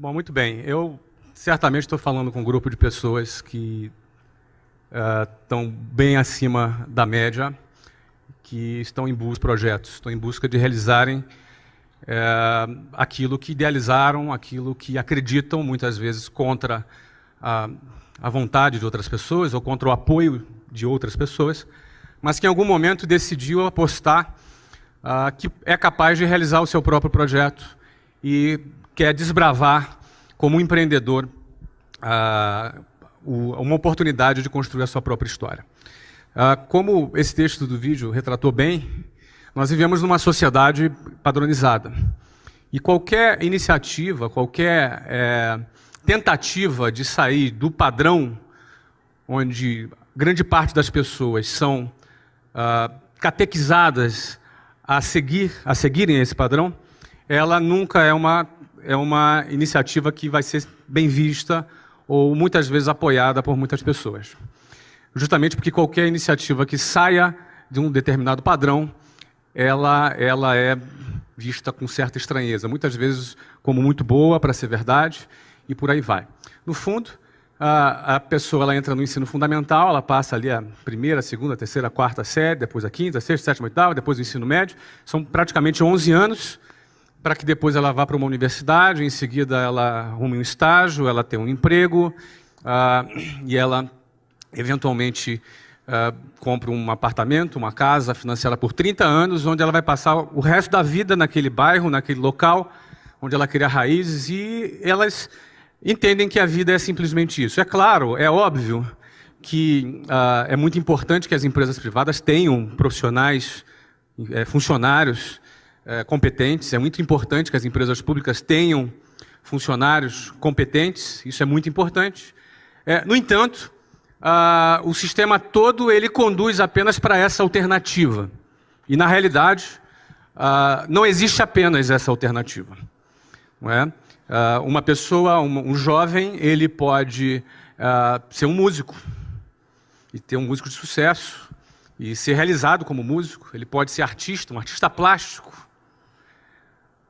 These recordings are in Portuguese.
Bom, muito bem. Eu certamente estou falando com um grupo de pessoas que estão bem acima da média, que estão em busca de projetos, estão em busca de realizarem aquilo que idealizaram, aquilo que acreditam, muitas vezes contra a vontade de outras pessoas ou contra o apoio de outras pessoas, mas que em algum momento decidiu apostar que é capaz de realizar o seu próprio projeto e quer desbravar, como um empreendedor, uma oportunidade de construir a sua própria história. Como esse texto do vídeo retratou bem, nós vivemos numa sociedade padronizada. E qualquer iniciativa, qualquer tentativa de sair do padrão, onde grande parte das pessoas são catequizadas a seguirem esse padrão, ela nunca é uma iniciativa que vai ser bem vista ou muitas vezes apoiada por muitas pessoas. Justamente porque qualquer iniciativa que saia de um determinado padrão, ela é vista com certa estranheza, muitas vezes como muito boa para ser verdade, e por aí vai. No fundo, a pessoa ela entra no ensino fundamental, ela passa ali a primeira, segunda, terceira, quarta série, depois a quinta, sexta, sétima, oitava, depois o ensino médio. São praticamente 11 anos para que depois ela vá para uma universidade, em seguida ela arrume um estágio, ela tem um emprego, e ela eventualmente compra um apartamento, uma casa financiada por 30 anos, onde ela vai passar o resto da vida naquele bairro, naquele local, onde ela cria raízes, e elas entendem que a vida é simplesmente isso. É claro, é óbvio que é muito importante que as empresas privadas tenham profissionais, funcionários competentes, é muito importante que as empresas públicas tenham funcionários competentes, isso é muito importante. No entanto, o sistema todo ele conduz apenas para essa alternativa. E, na realidade, não existe apenas essa alternativa. Não é? Uma pessoa, um jovem, ele pode ser um músico, e ter um músico de sucesso, e ser realizado como músico. Ele pode ser artista, um artista plástico.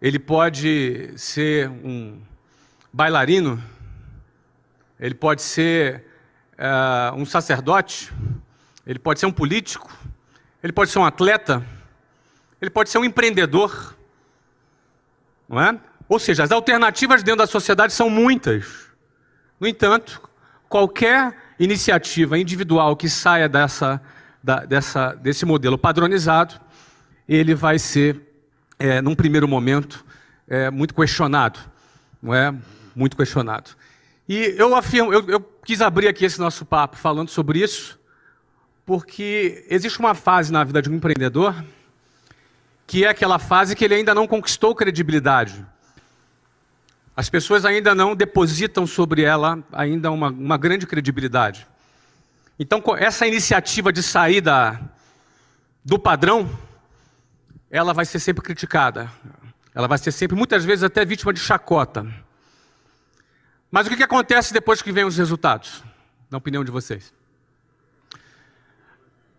Ele pode ser um bailarino. Ele pode ser um sacerdote. Ele pode ser um político. Ele pode ser um atleta. Ele pode ser um empreendedor. Não é? Ou seja, as alternativas dentro da sociedade são muitas. No entanto, qualquer iniciativa individual que saia desse modelo padronizado, ele vai ser, num primeiro momento, muito questionado. Não é? Muito questionado. E eu quis abrir aqui esse nosso papo falando sobre isso, porque existe uma fase na vida de um empreendedor que é aquela fase que ele ainda não conquistou credibilidade. As pessoas ainda não depositam sobre ela ainda uma grande credibilidade. Então, essa iniciativa de sair do padrão, ela vai ser sempre criticada. Ela vai ser sempre, muitas vezes, até vítima de chacota. Mas o que acontece depois que vem os resultados? Na opinião de vocês?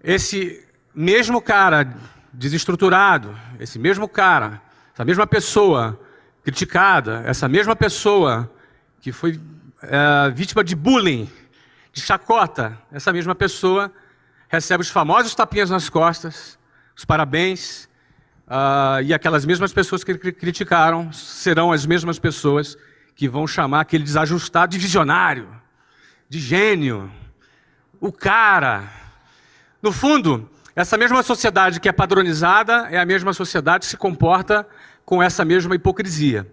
Esse mesmo cara desestruturado, esse mesmo cara, essa mesma pessoa criticada, essa mesma pessoa que foi vítima de bullying, de chacota, essa mesma pessoa recebe os famosos tapinhas nas costas, os parabéns, e aquelas mesmas pessoas que criticaram serão as mesmas pessoas que vão chamar aquele desajustado de visionário, de gênio, o cara. No fundo, essa mesma sociedade que é padronizada é a mesma sociedade que se comporta com essa mesma hipocrisia.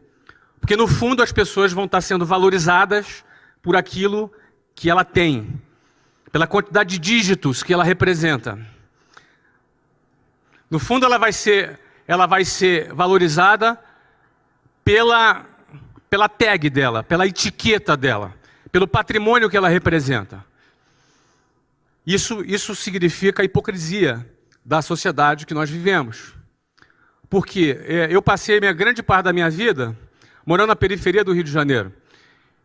Porque, no fundo, as pessoas vão estar sendo valorizadas por aquilo que ela tem, pela quantidade de dígitos que ela representa. No fundo, ela vai ser valorizada pela tag dela, pela etiqueta dela, pelo patrimônio que ela representa. Isso significa a hipocrisia da sociedade que nós vivemos. Porque eu passei grande parte da minha vida morando na periferia do Rio de Janeiro.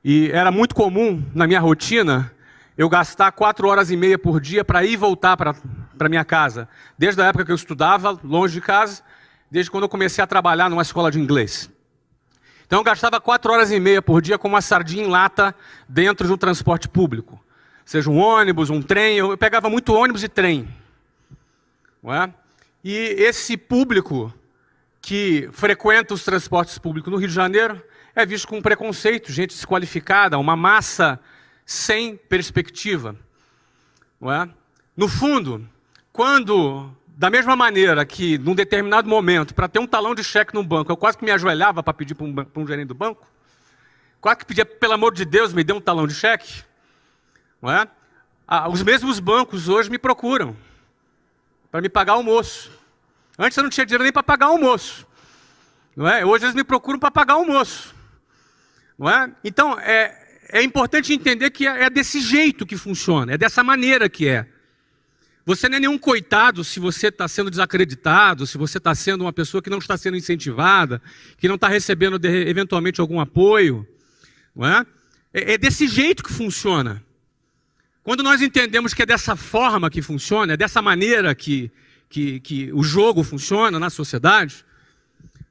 E era muito comum, na minha rotina, eu gastar 4 horas e meia por dia para ir e voltar para minha casa. Desde a época que eu estudava, longe de casa, desde quando eu comecei a trabalhar numa escola de inglês. Então eu gastava 4 horas e meia por dia com uma sardinha em lata dentro de um transporte público. Seja um ônibus, um trem, eu pegava muito ônibus e trem. Não é? E esse público que frequenta os transportes públicos no Rio de Janeiro é visto com preconceito, gente desqualificada, uma massa sem perspectiva. Não é? No fundo, quando, da mesma maneira que, num determinado momento, para ter um talão de cheque no banco, eu quase que me ajoelhava para pedir para um gerente do banco, quase que pedia, pelo amor de Deus, me dê um talão de cheque, não é? Os mesmos bancos hoje me procuram para me pagar almoço. Antes eu não tinha dinheiro nem para pagar almoço. Não é? Hoje eles me procuram para pagar almoço. Não é? Então, é importante entender que é desse jeito que funciona, é dessa maneira que é. Você não é nenhum coitado se você está sendo desacreditado, se você está sendo uma pessoa que não está sendo incentivada, que não está recebendo eventualmente algum apoio. Não é? É desse jeito que funciona. Quando nós entendemos que é dessa forma que funciona, é dessa maneira que o jogo funciona na sociedade,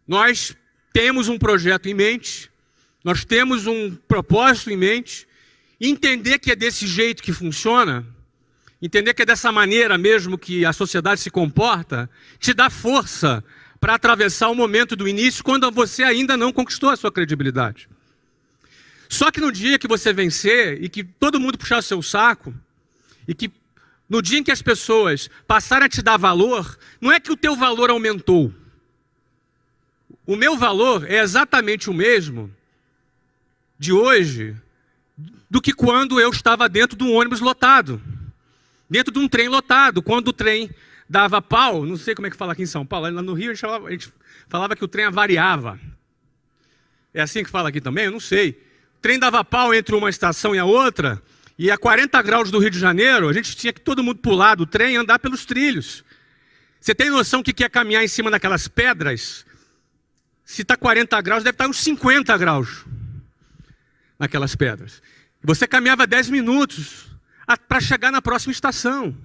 nós temos um projeto em mente, nós temos um propósito em mente, e entender que é desse jeito que funciona, entender que é dessa maneira mesmo que a sociedade se comporta, te dá força para atravessar o momento do início quando você ainda não conquistou a sua credibilidade. Só que no dia que você vencer e que todo mundo puxar o seu saco, e que no dia em que as pessoas passarem a te dar valor, não é que o teu valor aumentou. O meu valor é exatamente o mesmo de hoje do que quando eu estava dentro de um ônibus lotado, dentro de um trem lotado, quando o trem dava pau, não sei como é que fala aqui em São Paulo, lá no Rio a gente falava que o trem avariava. É assim que fala aqui também? Eu não sei. O trem dava pau entre uma estação e a outra, e a 40 graus do Rio de Janeiro, a gente tinha que todo mundo pular do trem e andar pelos trilhos. Você tem noção do que é caminhar em cima daquelas pedras? Se está 40 graus, deve estar uns 50 graus naquelas pedras. Você caminhava 10 minutos para chegar na próxima estação.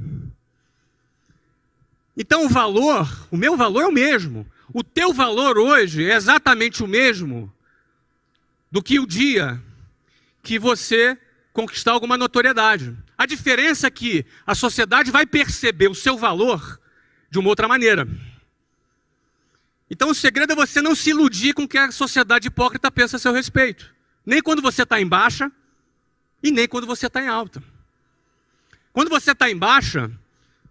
Então o meu valor é o mesmo. O teu valor hoje é exatamente o mesmo do que o dia que você conquistar alguma notoriedade. A diferença é que a sociedade vai perceber o seu valor de uma outra maneira. Então o segredo é você não se iludir com o que a sociedade hipócrita pensa a seu respeito. Nem quando você está em baixa e nem quando você está em alta. Quando você está em baixa,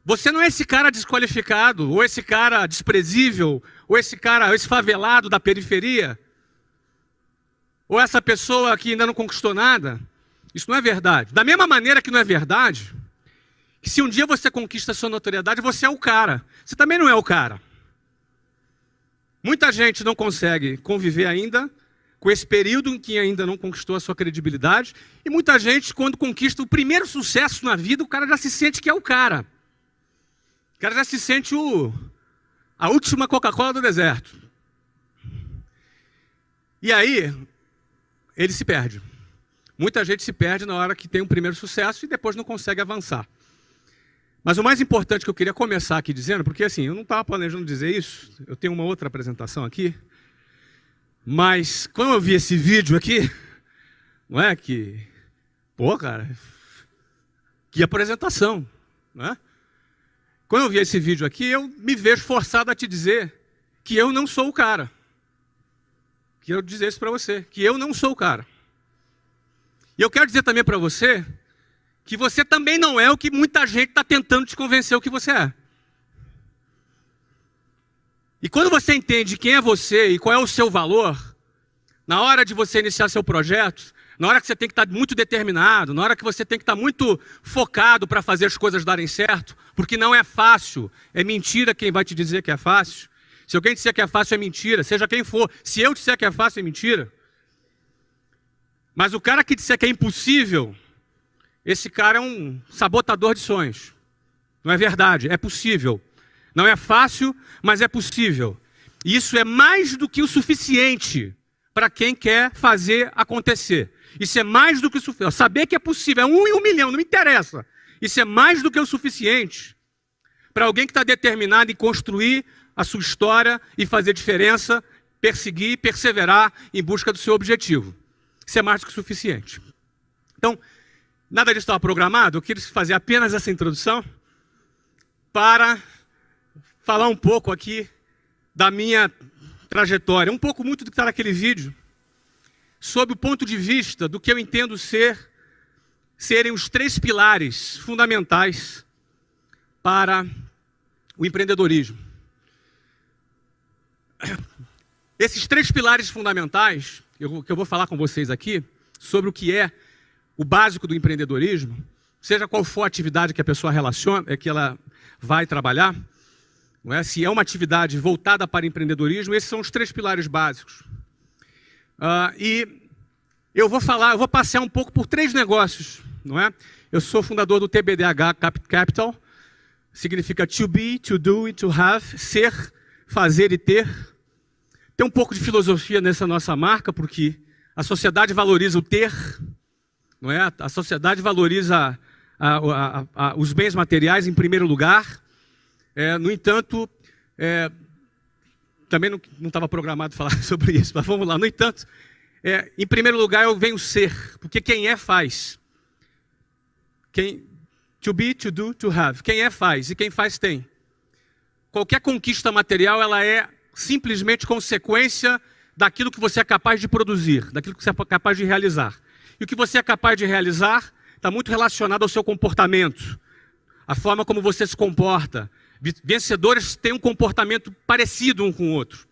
você não é esse cara desqualificado, ou esse cara desprezível, ou esse cara, esse favelado da periferia, ou essa pessoa que ainda não conquistou nada. Isso não é verdade. Da mesma maneira que não é verdade, que se um dia você conquista a sua notoriedade, você é o cara. Você também não é o cara. Muita gente não consegue conviver ainda com esse período em que ainda não conquistou a sua credibilidade, e muita gente, quando conquista o primeiro sucesso na vida, o cara já se sente que é o cara. O cara já se sente a última Coca-Cola do deserto. E aí, ele se perde. Muita gente se perde na hora que tem um primeiro sucesso e depois não consegue avançar. Mas o mais importante que eu queria começar aqui dizendo, porque assim, eu não estava planejando dizer isso, eu tenho uma outra apresentação aqui, mas quando eu vi esse vídeo aqui, não é que... Pô, cara, que apresentação, não é? Quando eu vi esse vídeo aqui, eu me vejo forçado a te dizer que eu não sou o cara. Quero dizer isso para você, que eu não sou o cara. E eu quero dizer também para você que você também não é o que muita gente está tentando te convencer o que você é. E quando você entende quem é você e qual é o seu valor, na hora de você iniciar seu projeto, na hora que você tem que estar muito determinado, na hora que você tem que estar muito focado para fazer as coisas darem certo, porque não é fácil, é mentira quem vai te dizer que é fácil. Se alguém disser que é fácil, é mentira, seja quem for. Se eu disser que é fácil, é mentira. Mas o cara que disser que é impossível, esse cara é um sabotador de sonhos. Não é verdade, é possível. Não é fácil, mas é possível. E isso é mais do que o suficiente para quem quer fazer acontecer. Isso é mais do que o suficiente. Saber que é possível, é 1 em 1 milhão, não me interessa. Isso é mais do que o suficiente para alguém que está determinado em construir a sua história e fazer diferença perseguir, perseverar em busca do seu objetivo. Isso é mais do que suficiente. Então, nada disso estava programado, eu queria fazer apenas essa introdução para falar um pouco aqui da minha trajetória, um pouco muito do que está naquele vídeo, sob o ponto de vista do que eu entendo serem os 3 pilares fundamentais para o empreendedorismo. Esses 3 pilares fundamentais, que eu vou falar com vocês aqui, sobre o que é o básico do empreendedorismo, seja qual for a atividade que a pessoa que ela vai trabalhar, não é? Se é uma atividade voltada para empreendedorismo, esses são os 3 pilares básicos. E eu vou passear um pouco por 3 negócios, não é? Eu sou fundador do TBDH Capital, significa to be, to do e to have, ser, fazer e ter. Tem um pouco de filosofia nessa nossa marca, porque a sociedade valoriza o ter, não é? A sociedade valoriza os bens materiais em primeiro lugar. No entanto, também não estava programado falar sobre isso, mas vamos lá. No entanto, em primeiro lugar eu venho ser, porque quem é faz. To be, to do, to have. Quem é faz, e quem faz tem. Qualquer conquista material, ela é simplesmente consequência daquilo que você é capaz de produzir, daquilo que você é capaz de realizar. E o que você é capaz de realizar está muito relacionado ao seu comportamento, a forma como você se comporta. Vencedores têm um comportamento parecido um com o outro.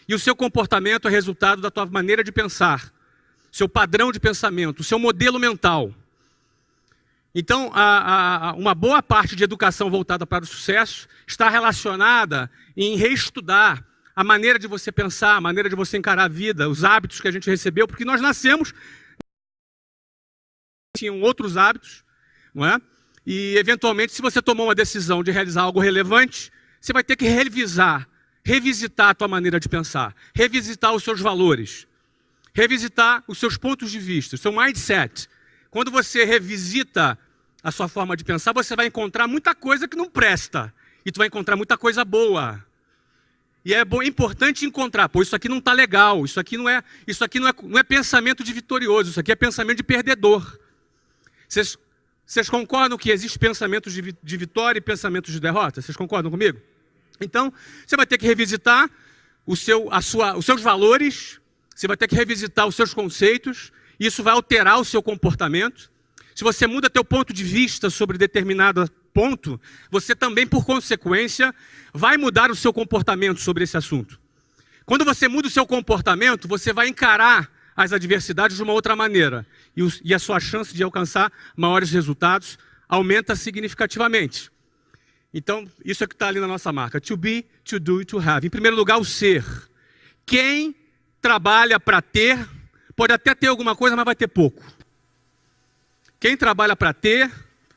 E o seu comportamento é resultado da tua maneira de pensar, seu padrão de pensamento, o seu modelo mental. Então, uma boa parte de educação voltada para o sucesso está relacionada em reestudar a maneira de você pensar, a maneira de você encarar a vida, os hábitos que a gente recebeu, porque nós nascemos, tinham outros hábitos, não é? E, eventualmente, se você tomou uma decisão de realizar algo relevante, você vai ter que revisitar a tua maneira de pensar, revisitar os seus valores, revisitar os seus pontos de vista, o seu mindset. Quando você revisita a sua forma de pensar, você vai encontrar muita coisa que não presta, e tu vai encontrar muita coisa boa. E é importante encontrar, pô, isso aqui não está legal, isso aqui não é pensamento de vitorioso, isso aqui é pensamento de perdedor. Vocês concordam que existe pensamentos de vitória e pensamentos de derrota? Vocês concordam comigo? Então, você vai ter que revisitar os seus valores, você vai ter que revisitar os seus conceitos, e isso vai alterar o seu comportamento. Se você muda teu ponto de vista sobre determinado ponto, você também, por consequência, vai mudar o seu comportamento sobre esse assunto. Quando você muda o seu comportamento, você vai encarar as adversidades de uma outra maneira. E a sua chance de alcançar maiores resultados aumenta significativamente. Então, isso é o que está ali na nossa marca. To be, to do e to have. Em primeiro lugar, o ser. Quem trabalha para ter, pode até ter alguma coisa, mas vai ter pouco. Quem trabalha para ter,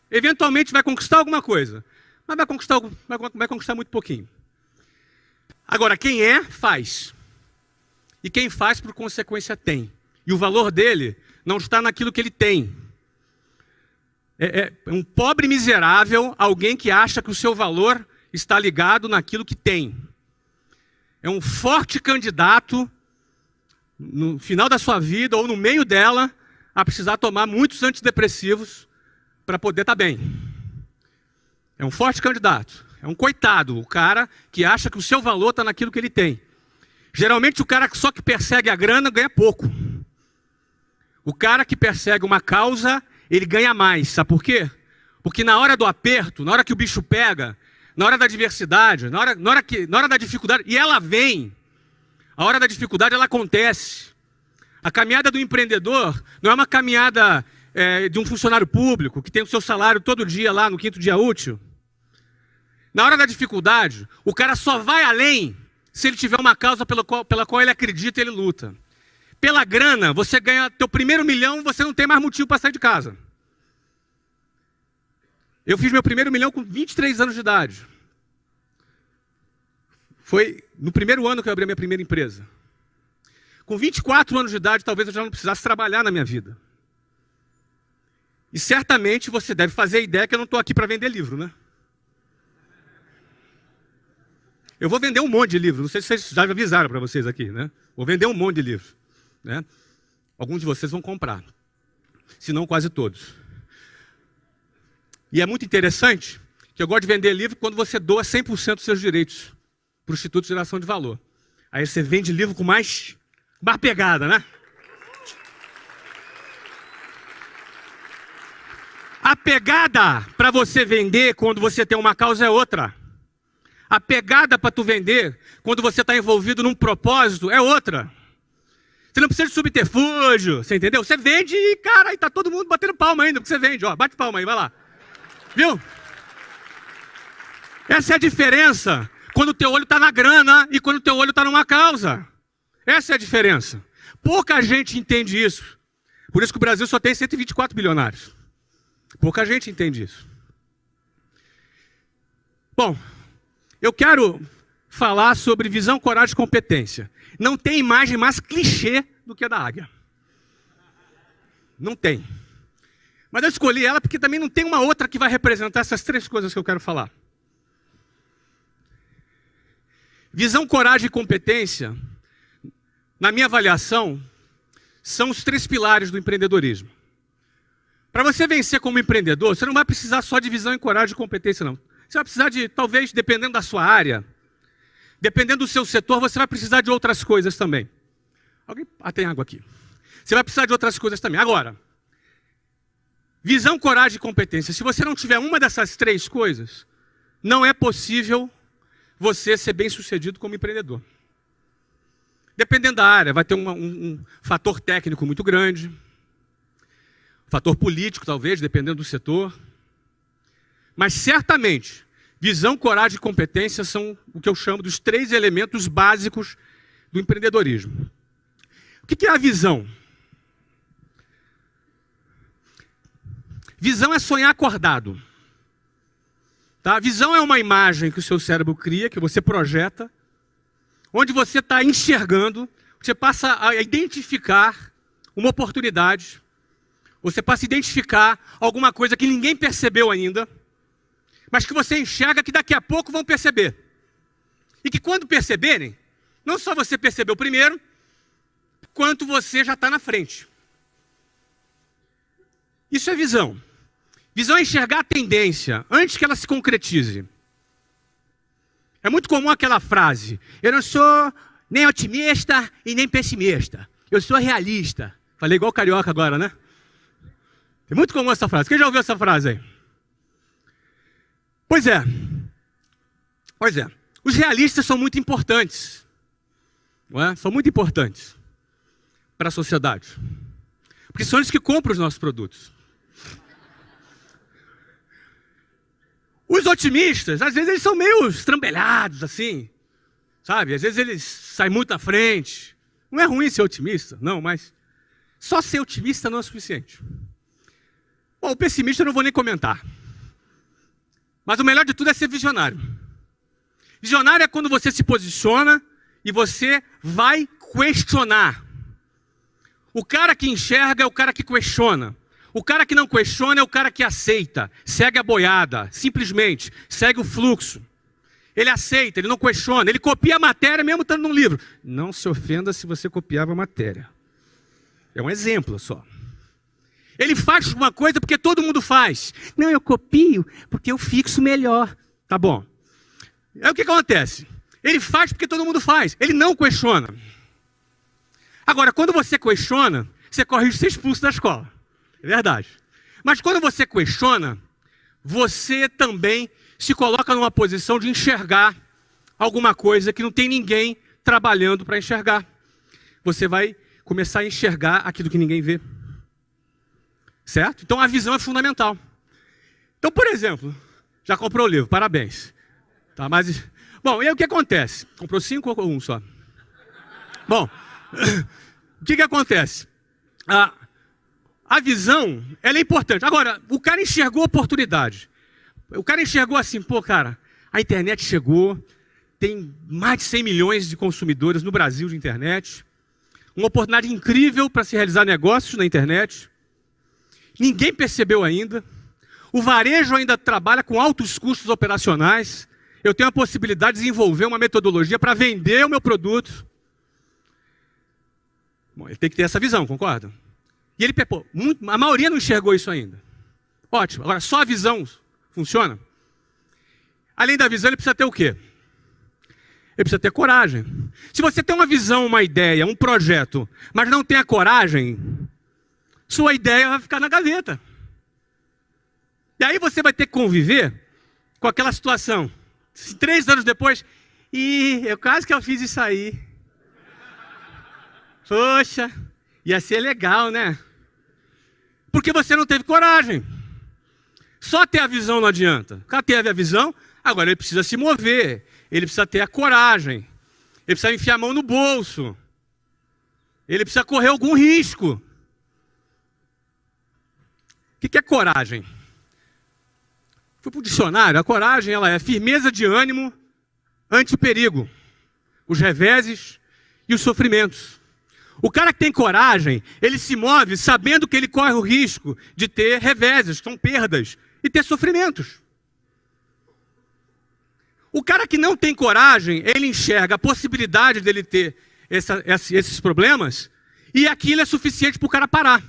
eventualmente vai conquistar alguma coisa, mas vai conquistar muito pouquinho. Agora, quem é, faz. E quem faz, por consequência, tem. E o valor dele não está naquilo que ele tem. É um pobre miserável, alguém que acha que o seu valor está ligado naquilo que tem. É um forte candidato, no final da sua vida ou no meio dela, a precisar tomar muitos antidepressivos para poder estar bem. É um forte candidato. É um coitado, o cara que acha que o seu valor está naquilo que ele tem. Geralmente o cara só que persegue a grana ganha pouco. O cara que persegue uma causa, ele ganha mais. Sabe por quê? Porque na hora do aperto, na hora que o bicho pega, na hora da adversidade, na hora da dificuldade, e ela vem, a hora da dificuldade ela acontece. A caminhada do empreendedor não é uma caminhada de um funcionário público que tem o seu salário todo dia lá no 5º dia útil. Na hora da dificuldade, o cara só vai além se ele tiver uma causa pela qual ele acredita e ele luta. Pela grana, você ganha teu primeiro milhão, você não tem mais motivo para sair de casa. Eu fiz meu primeiro milhão com 23 anos de idade. Foi no primeiro ano que eu abri a minha primeira empresa. Com 24 anos de idade, talvez eu já não precisasse trabalhar na minha vida. E certamente você deve fazer a ideia que eu não estou aqui para vender livro, né? Eu vou vender um monte de livro. Não sei se vocês já avisaram para vocês aqui, né? Vou vender um monte de livro, né? Alguns de vocês vão comprar, se não quase todos. E é muito interessante que eu gosto de vender livro quando você doa 100% dos seus direitos para o Instituto de Geração de Valor. Aí você vende livro com mais pegada, né? A pegada para você vender quando você tem uma causa é outra. A pegada para tu vender quando você está envolvido num propósito é outra. Você não precisa de subterfúgio, você entendeu? Você vende e, cara, aí tá todo mundo batendo palma ainda, porque você vende, ó, bate palma aí, vai lá. Viu? Essa é a diferença quando o teu olho está na grana e quando o teu olho está numa causa. Essa é a diferença. Pouca gente entende isso. Por isso que o Brasil só tem 124 bilionários. Pouca gente entende isso. Bom, eu quero falar sobre visão, coragem e competência. Não tem imagem mais clichê do que a da águia. Não tem. Mas eu escolhi ela porque também não tem uma outra que vai representar essas três coisas que eu quero falar. Visão, coragem e competência, na minha avaliação, são os três pilares do empreendedorismo. Para você vencer como empreendedor, você não vai precisar só de visão, coragem e competência, não. Você vai precisar de, talvez, dependendo da sua área, dependendo do seu setor, você vai precisar de outras coisas também. Alguém? Ah, tem água aqui. Você vai precisar de outras coisas também. Agora, visão, coragem e competência. Se você não tiver uma dessas três coisas, não é possível você ser bem-sucedido como empreendedor. Dependendo da área, vai ter um fator técnico muito grande, fator político, talvez, dependendo do setor. Mas, certamente, visão, coragem e competência são o que eu chamo dos três elementos básicos do empreendedorismo. O que é a visão? Visão é sonhar acordado. Tá? Visão é uma imagem que o seu cérebro cria, que você projeta, onde você está enxergando, você passa a identificar uma oportunidade, você passa a identificar alguma coisa que ninguém percebeu ainda, mas que você enxerga que daqui a pouco vão perceber. E que quando perceberem, não só você percebeu primeiro, quanto você já está na frente. Isso é visão. Visão é enxergar a tendência antes que ela se concretize. É muito comum aquela frase: eu não sou nem otimista e nem pessimista. Eu sou realista. Falei igual carioca agora, né? É muito comum essa frase. Quem já ouviu essa frase aí? Pois é. Os realistas são muito importantes. Não é? São muito importantes para a sociedade. Porque são eles que compram os nossos produtos. Os otimistas, às vezes eles são meio estrambelhados, assim, sabe? Às vezes eles saem muito à frente. Não é ruim ser otimista, não, mas só ser otimista não é suficiente. Bom, o pessimista eu não vou nem comentar. Mas o melhor de tudo é ser visionário. Visionário é quando você se posiciona e você vai questionar. O cara que enxerga é o cara que questiona. O cara que não questiona é o cara que aceita, segue a boiada, simplesmente, segue o fluxo. Ele aceita, ele não questiona, ele copia a matéria mesmo estando num livro. Não se ofenda se você copiava a matéria. É um exemplo só. Ele faz uma coisa porque todo mundo faz. Não, eu copio porque eu fixo melhor. Tá bom. Aí o que acontece? Ele faz porque todo mundo faz. Ele não questiona. Agora, quando você questiona, você corre risco de ser expulso da escola. É verdade. Mas quando você questiona, você também se coloca numa posição de enxergar alguma coisa que não tem ninguém trabalhando para enxergar. Você vai começar a enxergar aquilo que ninguém vê. Certo? Então a visão é fundamental. Então, por exemplo, já comprou o livro, parabéns. Tá, mas... Bom, e aí o que acontece? Comprou 5 ou 1 só? Bom, o que acontece? A visão, ela é importante. Agora, o cara enxergou a oportunidade. O cara enxergou assim, pô, cara, a internet chegou, tem mais de 100 milhões de consumidores no Brasil de internet, uma oportunidade incrível para se realizar negócios na internet. Ninguém percebeu ainda. O varejo ainda trabalha com altos custos operacionais. eu tenho a possibilidade de desenvolver uma metodologia para vender o meu produto. Bom, ele tem que ter essa visão, concorda? E ele, pô, a maioria não enxergou isso ainda. Ótimo. Agora, só a visão funciona? Além da visão, ele precisa ter o quê? Ele precisa ter coragem. Se você tem uma visão, uma ideia, um projeto, mas não tem a coragem, sua ideia vai ficar na gaveta. E aí você vai ter que conviver com aquela situação. 3 anos depois, eu quase que eu fiz isso aí. Poxa, ia ser legal, né? Porque você não teve coragem. Só ter a visão não adianta. O cara teve a visão, agora ele precisa se mover. Ele precisa ter a coragem. Ele precisa enfiar a mão no bolso. Ele precisa correr algum risco. O que é coragem? Fui para o dicionário. A coragem ela é firmeza de ânimo ante o perigo, os reveses e os sofrimentos. O cara que tem coragem, ele se move sabendo que ele corre o risco de ter reveses, que são perdas, e ter sofrimentos. O cara que não tem coragem, ele enxerga a possibilidade dele ter esses problemas, e aquilo é suficiente para o cara parar.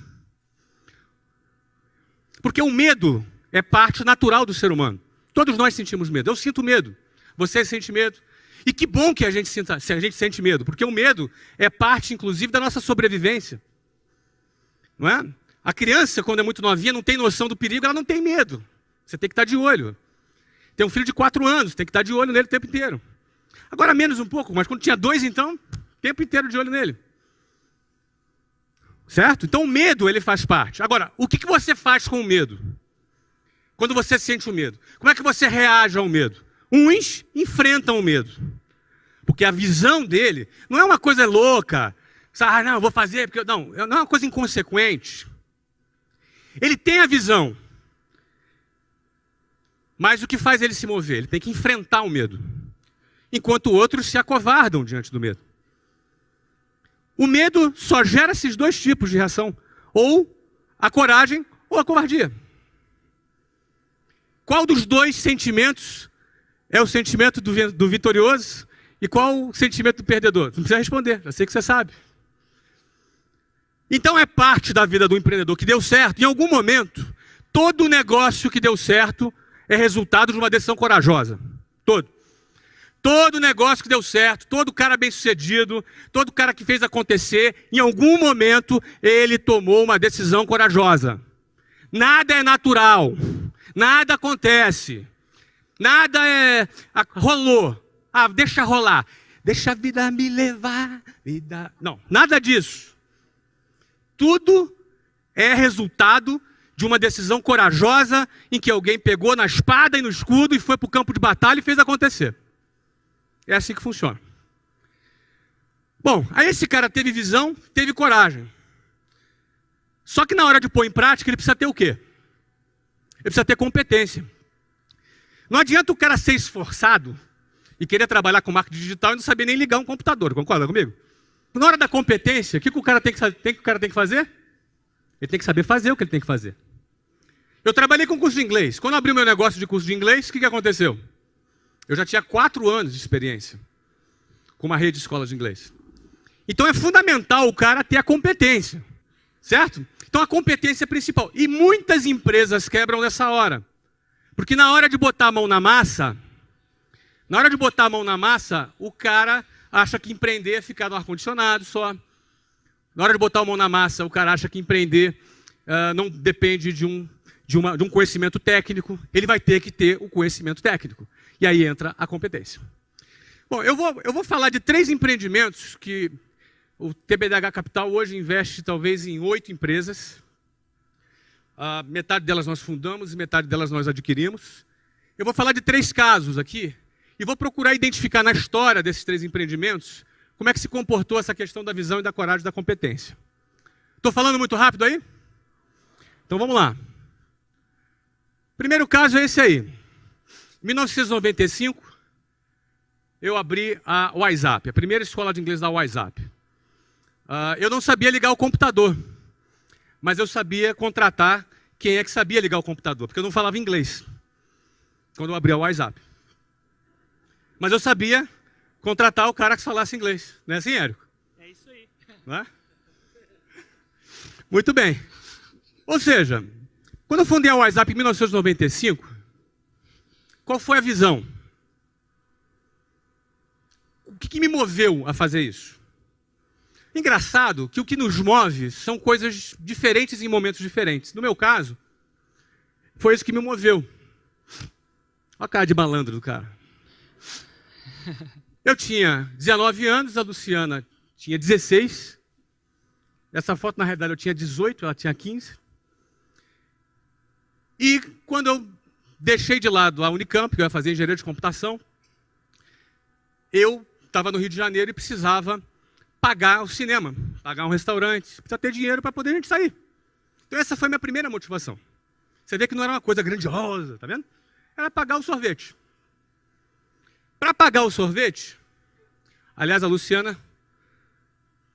Porque o medo é parte natural do ser humano. Todos nós sentimos medo. Eu sinto medo. Você sente medo. E que bom que a gente sente medo, porque o medo é parte, inclusive, da nossa sobrevivência. Não é? A criança, quando é muito novinha, não tem noção do perigo, ela não tem medo. Você tem que estar de olho. Tem um filho de 4 anos, tem que estar de olho nele o tempo inteiro. Agora menos um pouco, mas quando tinha 2, então, o tempo inteiro de olho nele. Certo? Então o medo, ele faz parte. Agora, o que você faz com o medo? Quando você sente o medo? Como é que você reage ao medo? Uns enfrentam o medo. Porque a visão dele não é uma coisa louca. Não, eu vou fazer, porque não é uma coisa inconsequente. Ele tem a visão. Mas o que faz ele se mover? Ele tem que enfrentar o medo. Enquanto outros se acovardam diante do medo. O medo só gera esses 2 tipos de reação. Ou a coragem ou a covardia. Qual dos 2 sentimentos é o sentimento do vitorioso e qual o sentimento do perdedor? Não precisa responder, já sei que você sabe. Então é parte da vida do empreendedor que deu certo. Em algum momento, todo negócio que deu certo é resultado de uma decisão corajosa. Todo negócio que deu certo, todo cara bem-sucedido, todo cara que fez acontecer, em algum momento ele tomou uma decisão corajosa. Nada é natural, nada acontece. Nada rolou. Deixa rolar. Deixa a vida me levar. Não, nada disso. Tudo é resultado de uma decisão corajosa em que alguém pegou na espada e no escudo e foi para o campo de batalha e fez acontecer. É assim que funciona. Bom, aí esse cara teve visão, teve coragem. Só que na hora de pôr em prática, ele precisa ter o quê? Ele precisa ter competência. Não adianta o cara ser esforçado e querer trabalhar com marketing digital e não saber nem ligar um computador, concorda comigo? Na hora da competência, o que o cara tem que fazer? Ele tem que saber fazer o que ele tem que fazer. Eu trabalhei com curso de inglês. Quando eu abri o meu negócio de curso de inglês, o que aconteceu? Eu já tinha 4 anos de experiência com uma rede de escolas de inglês. Então é fundamental o cara ter a competência, certo? Então a competência é principal. E muitas empresas quebram nessa hora. Porque na hora de botar a mão na massa, o cara acha que empreender é ficar no ar-condicionado só. Na hora de botar a mão na massa, o cara acha que empreender não depende de um conhecimento técnico. Ele vai ter que ter o conhecimento técnico. E aí entra a competência. Bom, eu vou falar de 3 empreendimentos que o TBDH Capital hoje investe talvez em 8 empresas. Metade delas nós fundamos e metade delas nós adquirimos. Eu vou falar de 3 casos aqui e vou procurar identificar na história desses 3 empreendimentos como é que se comportou essa questão da visão e da coragem e da competência. Estou falando muito rápido aí? Então vamos lá. Primeiro caso é esse aí. Em 1995, eu abri a WhatsApp, a primeira escola de inglês da WhatsApp. Eu não sabia ligar o computador, mas eu sabia contratar quem é que sabia ligar o computador, porque eu não falava inglês quando eu abri a WhatsApp. Mas eu sabia contratar o cara que falasse inglês. Não é assim, Érico? É isso aí. Não é? Muito bem. Ou seja, quando eu fundei a WhatsApp em 1995, qual foi a visão? O que me moveu a fazer isso? Engraçado que o que nos move são coisas diferentes em momentos diferentes. No meu caso, foi isso que me moveu. Olha a cara de malandro do cara. Eu tinha 19 anos, a Luciana tinha 16. Essa foto, na realidade, eu tinha 18, ela tinha 15. E quando eu deixei de lado a Unicamp, que eu ia fazer engenharia de computação, eu estava no Rio de Janeiro e precisava pagar o cinema, pagar um restaurante, precisa ter dinheiro para poder a gente sair. Então essa foi a minha primeira motivação. Você vê que não era uma coisa grandiosa, tá vendo? Era pagar o sorvete. Para pagar o sorvete, aliás, a Luciana,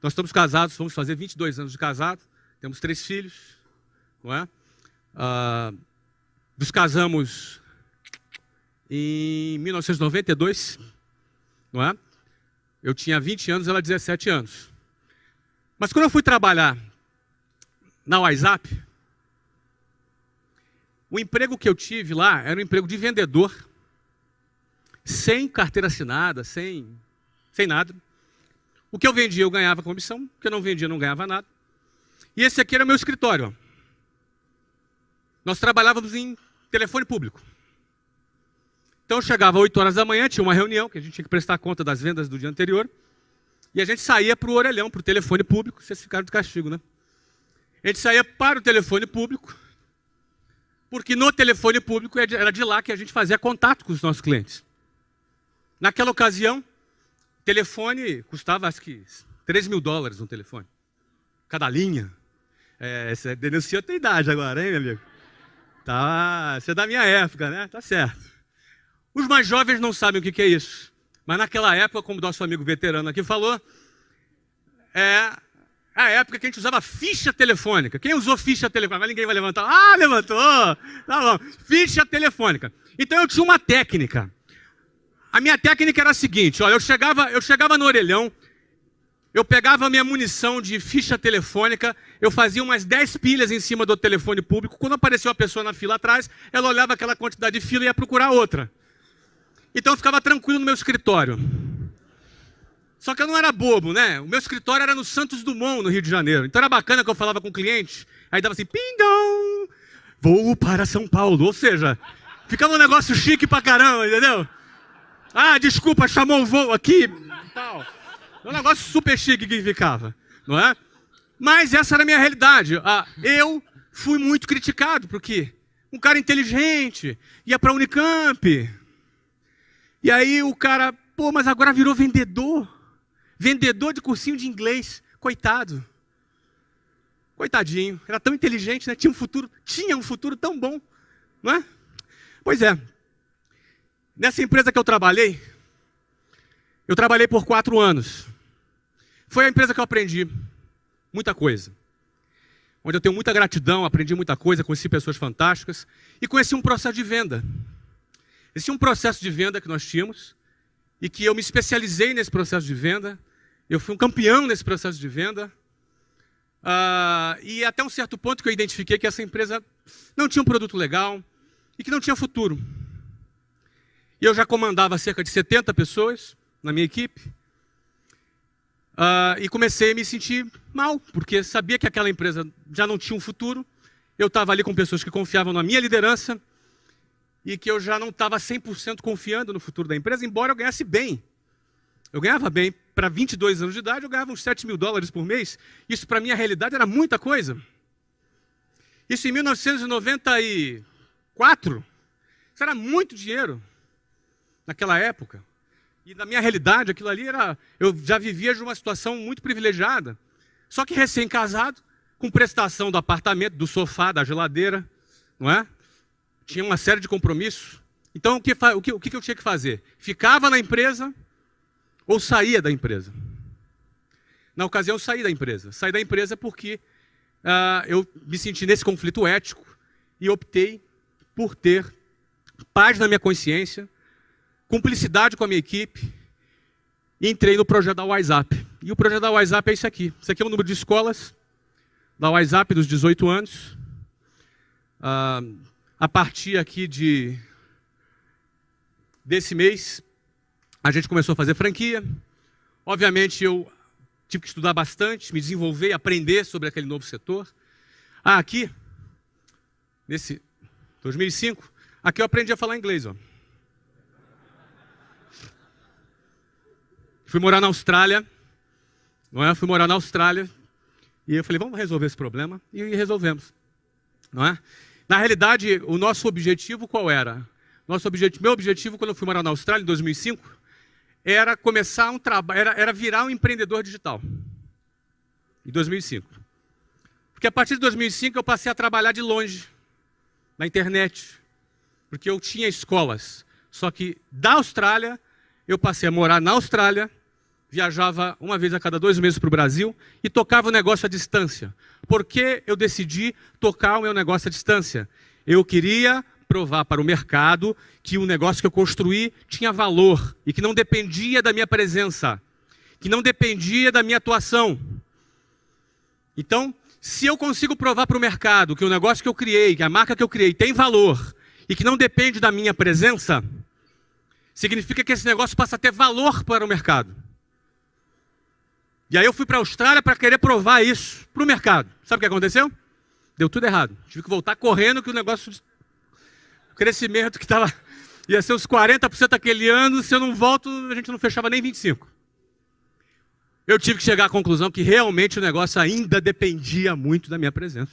nós estamos casados, vamos fazer 22 anos de casado, temos 3 filhos, não é? Nos casamos em 1992, não é? Eu tinha 20 anos, ela 17 anos. Mas quando eu fui trabalhar na WhatsApp, o emprego que eu tive lá era um emprego de vendedor, sem carteira assinada, sem nada. O que eu vendia eu ganhava comissão, o que eu não vendia eu não ganhava nada. E esse aqui era o meu escritório. Ó. Nós trabalhávamos em telefone público. Então eu chegava às 8 horas da manhã, tinha uma reunião, que a gente tinha que prestar conta das vendas do dia anterior, e a gente saía para o orelhão, para o telefone público, vocês ficaram de castigo, né? A gente saía para o telefone público, porque no telefone público era de lá que a gente fazia contato com os nossos clientes. Naquela ocasião, telefone custava, acho que, $3.000 um telefone. Cada linha. Você denuncia a tua idade agora, hein, meu amigo? Tá, você é da minha época, né? Tá certo. Os mais jovens não sabem o que é isso. Mas naquela época, como o nosso amigo veterano aqui falou, é a época que a gente usava ficha telefônica. Quem usou ficha telefônica? Mas ninguém vai levantar. Ah, levantou! Tá bom. Ficha telefônica. Então eu tinha uma técnica. A minha técnica era a seguinte, olha, eu chegava no orelhão, eu pegava a minha munição de ficha telefônica, eu fazia umas 10 pilhas em cima do telefone público, quando apareceu uma pessoa na fila atrás, ela olhava aquela quantidade de fila e ia procurar outra. Então eu ficava tranquilo no meu escritório. Só que eu não era bobo, né? O meu escritório era no Santos Dumont, no Rio de Janeiro. Então era bacana que eu falava com o cliente, aí dava assim, pindão, voo para São Paulo. Ou seja, ficava um negócio chique pra caramba, entendeu? Ah, desculpa, chamou o voo aqui, tal. Um negócio super chique que ficava, não é? Mas essa era a minha realidade. Eu fui muito criticado, porque um cara inteligente ia para a Unicamp. E aí o cara, pô, mas agora virou vendedor. Vendedor de cursinho de inglês. Coitado. Coitadinho. Era tão inteligente, né? Tinha um futuro tão bom, não é? Pois é. Nessa empresa que eu trabalhei por 4 anos. Foi a empresa que eu aprendi muita coisa. Onde eu tenho muita gratidão, aprendi muita coisa, conheci pessoas fantásticas e conheci um processo de venda. Esse é um processo de venda que nós tínhamos e que eu me especializei nesse processo de venda. Eu fui um campeão nesse processo de venda. E até um certo ponto que eu identifiquei que essa empresa não tinha um produto legal e que não tinha futuro. E eu já comandava cerca de 70 pessoas na minha equipe. E comecei a me sentir mal, porque sabia que aquela empresa já não tinha um futuro. Eu estava ali com pessoas que confiavam na minha liderança e que eu já não estava 100% confiando no futuro da empresa, embora eu ganhasse bem. Eu ganhava bem. Para 22 anos de idade, eu ganhava uns $7.000 por mês. Isso, para minha realidade, era muita coisa. Isso em 1994. Isso era muito dinheiro naquela época. E na minha realidade, aquilo ali era... Eu já vivia de uma situação muito privilegiada. Só que recém-casado, com prestação do apartamento, do sofá, da geladeira, não é? Tinha uma série de compromissos. Então, o que eu tinha que fazer? Ficava na empresa ou saía da empresa? Na ocasião, eu saí da empresa. Saí da empresa porque eu me senti nesse conflito ético e optei por ter paz na minha consciência, cumplicidade com a minha equipe, e entrei no projeto da WhatsApp. E o projeto da WhatsApp é isso aqui. Isso aqui é o número de escolas da WhatsApp dos 18 anos. A partir aqui desse mês, a gente começou a fazer franquia. Obviamente, eu tive que estudar bastante, me desenvolver, aprender sobre aquele novo setor. Aqui, nesse 2005, aqui eu aprendi a falar inglês. Ó. Fui morar na Austrália, não é? Fui morar na Austrália e eu falei, vamos resolver esse problema, e resolvemos, não é? Na realidade, o nosso objetivo qual era? Meu objetivo quando eu fui morar na Austrália em 2005 era começar um trabalho, era virar um empreendedor digital. Em 2005. Porque a partir de 2005 eu passei a trabalhar de longe, na internet, porque eu tinha escolas. Só que da Austrália, eu passei a morar na Austrália, viajava uma vez a cada 2 meses para o Brasil e tocava o negócio à distância. Por que eu decidi tocar o meu negócio à distância? Eu queria provar para o mercado que o negócio que eu construí tinha valor e que não dependia da minha presença, que não dependia da minha atuação. Então, se eu consigo provar para o mercado que o negócio que eu criei, que a marca que eu criei tem valor e que não depende da minha presença, significa que esse negócio passa a ter valor para o mercado. E aí eu fui para a Austrália para querer provar isso para o mercado. Sabe o que aconteceu? Deu tudo errado. Tive que voltar correndo que o negócio... O crescimento que estava... Ia ser uns 40% aquele ano, se eu não volto, a gente não fechava nem 25%. Eu tive que chegar à conclusão que realmente o negócio ainda dependia muito da minha presença.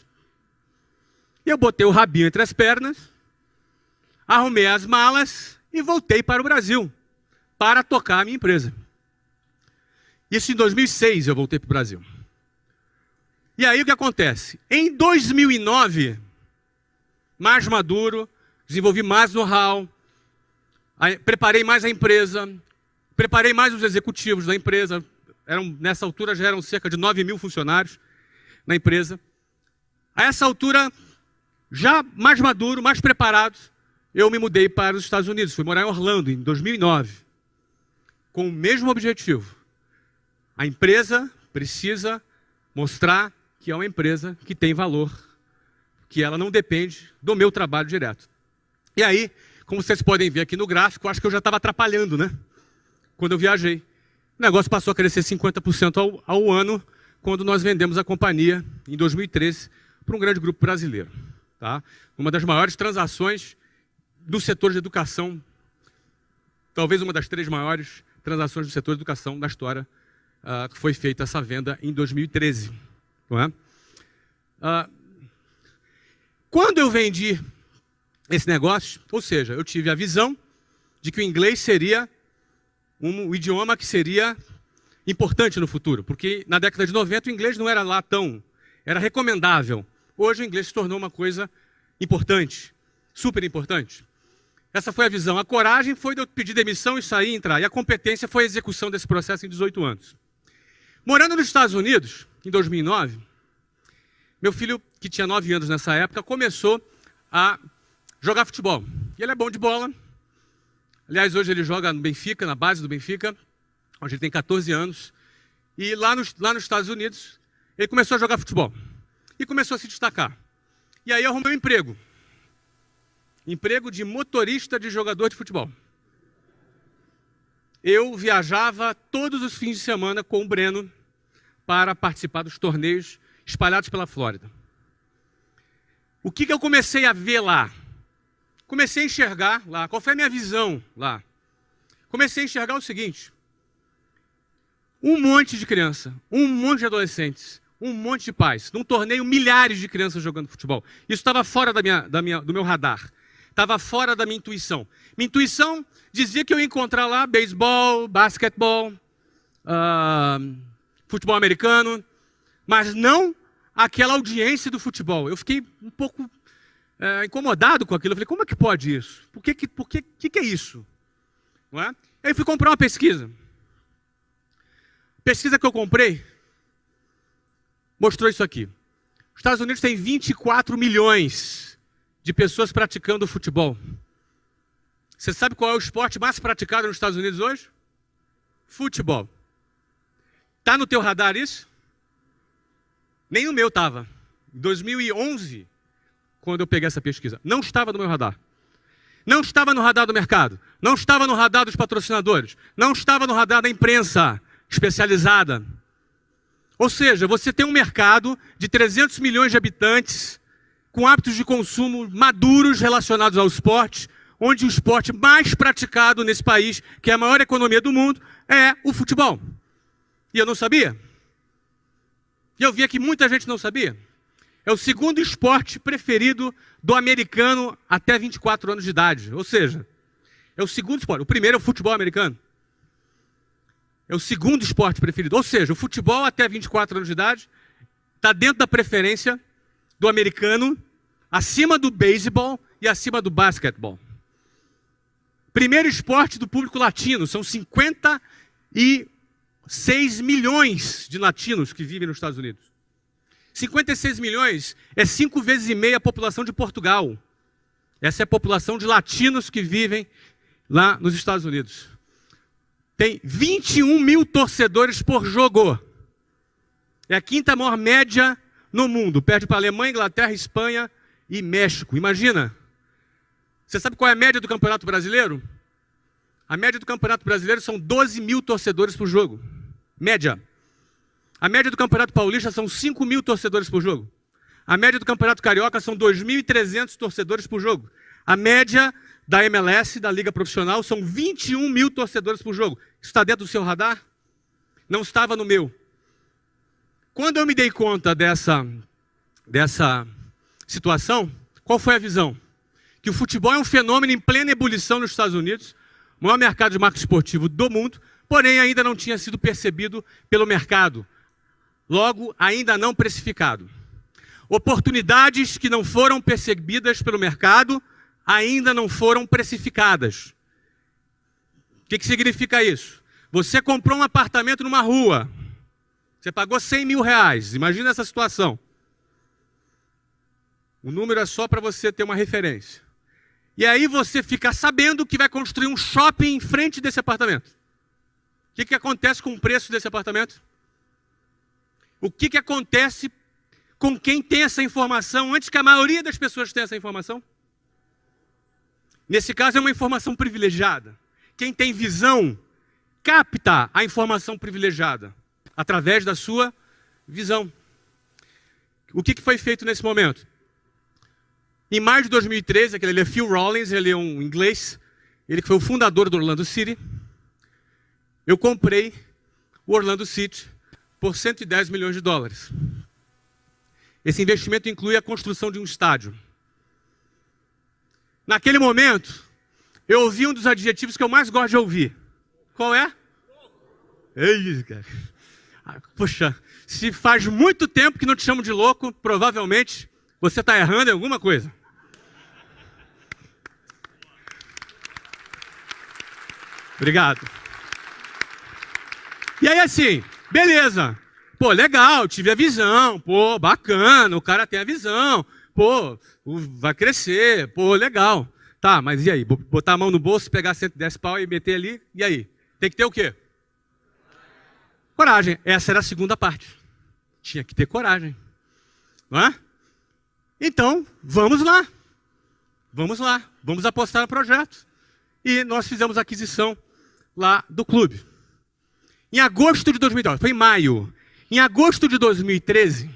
E eu botei o rabinho entre as pernas, arrumei as malas e voltei para o Brasil, para tocar a minha empresa. Isso em 2006 eu voltei para o Brasil. E aí o que acontece? Em 2009, mais maduro, desenvolvi mais know-how, preparei mais a empresa, preparei mais os executivos da empresa. Nessa altura já eram cerca de 9.000 funcionários na empresa. A essa altura, já mais maduro, mais preparado, eu me mudei para os Estados Unidos. Fui morar em Orlando em 2009, com o mesmo objetivo. A empresa precisa mostrar que é uma empresa que tem valor, que ela não depende do meu trabalho direto. E aí, como vocês podem ver aqui no gráfico, acho que eu já estava atrapalhando, né? Quando eu viajei. O negócio passou a crescer 50% ao ano, quando nós vendemos a companhia, em 2013, para um grande grupo brasileiro. Tá? Uma das maiores transações do setor de educação, talvez uma das 3 maiores transações do setor de educação da história, que foi feita essa venda em 2013. Não é? Quando eu vendi esse negócio, ou seja, eu tive a visão de que o inglês seria um idioma que seria importante no futuro, porque na década de 90 o inglês não era lá tão... era recomendável. Hoje o inglês se tornou uma coisa importante, super importante. Essa foi a visão. A coragem foi de eu pedir demissão e sair e entrar. E a competência foi a execução desse processo em 18 anos. Morando nos Estados Unidos, em 2009, meu filho, que tinha 9 anos nessa época, começou a jogar futebol. E ele é bom de bola. Aliás, hoje ele joga no Benfica, na base do Benfica. Hoje ele tem 14 anos. E lá nos Estados Unidos, ele começou a jogar futebol. E começou a se destacar. E aí eu arrumei um emprego. Emprego de motorista de jogador de futebol. Eu viajava todos os fins de semana com o Breno para participar dos torneios espalhados pela Flórida. O que eu comecei a ver lá? Comecei a enxergar lá. Qual foi a minha visão lá? Comecei a enxergar o seguinte. Um monte de criança, um monte de adolescentes, um monte de pais. Num torneio, milhares de crianças jogando futebol. Isso estava fora do meu radar. Estava fora da minha intuição. Minha intuição dizia que eu ia encontrar lá beisebol, basquetebol, futebol americano, mas não aquela audiência do futebol. Eu fiquei um pouco incomodado com aquilo. Eu falei, como é que pode isso? Por que é isso? Não é? Aí fui comprar uma pesquisa. A pesquisa que eu comprei mostrou isso aqui. Os Estados Unidos têm 24 milhões de pessoas praticando futebol. Você sabe qual é o esporte mais praticado nos Estados Unidos hoje? Futebol. Tá no teu radar isso? Nem no meu estava. Em 2011, quando eu peguei essa pesquisa, não estava no meu radar. Não estava no radar do mercado. Não estava no radar dos patrocinadores. Não estava no radar da imprensa especializada. Ou seja, você tem um mercado de 300 milhões de habitantes com hábitos de consumo maduros relacionados ao esporte, onde o esporte mais praticado nesse país, que é a maior economia do mundo, é o futebol. E eu não sabia. E eu via que muita gente não sabia. É o segundo esporte preferido do americano até 24 anos de idade. Ou seja, é o segundo esporte. O primeiro é o futebol americano. É o segundo esporte preferido. Ou seja, o futebol até 24 anos de idade está dentro da preferência do americano, acima do beisebol e acima do basquetebol. Primeiro esporte do público latino. São 56 milhões de latinos que vivem nos Estados Unidos. 56 milhões é 5,5 vezes a população de Portugal. Essa é a população de latinos que vivem lá nos Estados Unidos. Tem 21 mil torcedores por jogo. É a quinta maior média no mundo. Perde para a Alemanha, Inglaterra, Espanha e México. Imagina. Você sabe qual é a média do Campeonato Brasileiro? A média do Campeonato Brasileiro são 12 mil torcedores por jogo. Média. A média do Campeonato Paulista são 5 mil torcedores por jogo. A média do Campeonato Carioca são 2.300 torcedores por jogo. A média da MLS, da Liga Profissional, são 21 mil torcedores por jogo. Isso está dentro do seu radar? Não estava no meu. Quando eu me dei conta dessa situação, qual foi a visão? Que o futebol é um fenômeno em plena ebulição nos Estados Unidos, o maior mercado de marketing esportivo do mundo, porém ainda não tinha sido percebido pelo mercado. Logo, ainda não precificado. Oportunidades que não foram percebidas pelo mercado ainda não foram precificadas. O que significa isso? Você comprou um apartamento numa rua. Você pagou 100 mil reais. Imagina essa situação. O número é só para você ter uma referência. E aí você fica sabendo que vai construir um shopping em frente desse apartamento. O que acontece com o preço desse apartamento? O que acontece com quem tem essa informação antes que a maioria das pessoas tenha essa informação? Nesse caso é uma informação privilegiada. Quem tem visão capta a informação privilegiada através da sua visão. O que foi feito nesse momento? Em maio de 2013, ele é Phil Rawlins, ele é um inglês, ele que foi o fundador do Orlando City. Eu comprei o Orlando City por 110 milhões de dólares. Esse investimento inclui a construção de um estádio. Naquele momento, eu ouvi um dos adjetivos que eu mais gosto de ouvir. Qual é? Ei, cara. Poxa, se faz muito tempo que não te chamo de louco, provavelmente você está errando em alguma coisa. Obrigado. E aí assim, beleza. Pô, legal, tive a visão. Pô, bacana, o cara tem a visão. Pô, vai crescer. Pô, legal. Tá, mas e aí? Botar a mão no bolso, pegar 110 pau e meter ali, e aí? Tem que ter o quê? Coragem. Essa era a segunda parte. Tinha que ter coragem. Não é? Então, vamos lá. Vamos lá. Vamos apostar no projeto. E nós fizemos a aquisição lá do clube. Em agosto de 2012, foi em maio. Em agosto de 2013,